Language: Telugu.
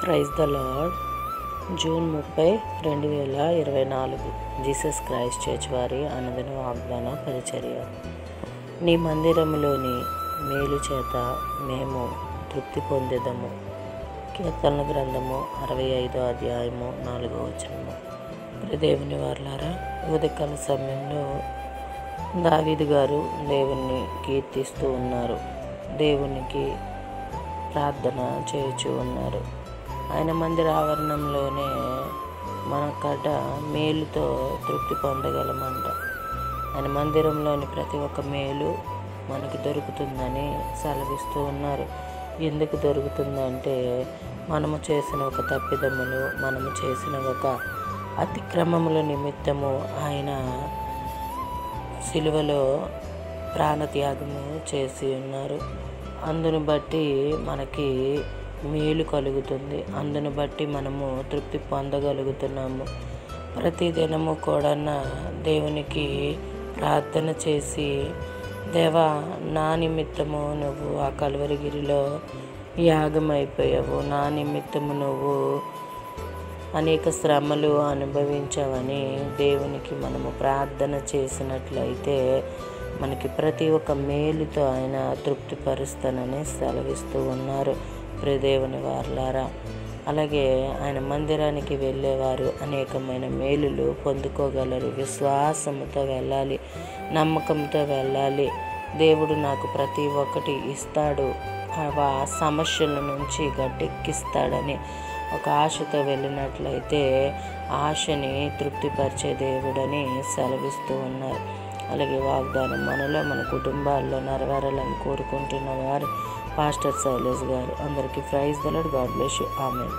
Praise the Lord. June 30, 2024 Jesus Christ church వారి అనుదిన వాగ్దాన పరిచర్య. నీ మందిరములోని మేలు చేత మేము తృప్తి పొందెదము. కీర్తనల గ్రంథము 65వ అధ్యాయము 4వ వచనము. దేవుని వారలారా, ఉదయకాల సమయంలో దావీదు గారు దేవుణ్ణి కీర్తిస్తూ ఉన్నారు. దేవునికి ప్రార్థన చేయుచూ ఉన్నారు. ఆయన మందిర ఆవరణంలోనే మనకట మేలుతో తృప్తి పొందగలమంట. ఆయన మందిరంలోని ప్రతి ఒక్క మేలు మనకు దొరుకుతుందని సెలవిస్తూ ఉన్నారు. ఎందుకు దొరుకుతుందంటే, మనము చేసిన ఒక తప్పిదములు, మనము చేసిన ఒక అతిక్రమముల నిమిత్తము ఆయన సిలువలో ప్రాణత్యాగము చేసి ఉన్నారు. అందును బట్టి మనకి మేలు కలుగుతుంది. అందును బట్టి మనము తృప్తి పొందగలుగుతున్నాము. ప్రతి దినము కూడా దేవునికి ప్రార్థన చేసి, దేవా, నా నిమిత్తము నువ్వు ఆ కల్వరిగిరిలో యాగమైపోయావు, నా నిమిత్తము నువ్వు అనేక శ్రమలు అనుభవించావని దేవునికి మనము ప్రార్థన చేసినట్లయితే మనకి ప్రతి ఒక్క మేలుతో ఆయన తృప్తిపరుస్తానని సెలవిస్తూ ఉన్నారు. దేవుని వారలారా, అలాగే ఆయన మందిరానికి వెళ్ళేవారు అనేకమైన మేలులు పొందుకోగలరు. విశ్వాసంతో వెళ్ళాలి, నమ్మకంతో వెళ్ళాలి. దేవుడు నాకు ప్రతి ఒక్కటి ఇస్తాడు, ఆ సమస్యల నుంచి గట్టెక్కిస్తాడని ఒక ఆశతో వెళ్ళినట్లయితే ఆశని తృప్తిపరిచే దేవుడని సెలవిస్తూ ఉన్నారు. అలాగే వాగ్దానం మనలో, మన కుటుంబాల్లో నెరవేరాలని కోరుకుంటున్న వారు పాస్టర్ శైలేష్ గారు. అందరికీ praise the Lord. God bless you. Amen.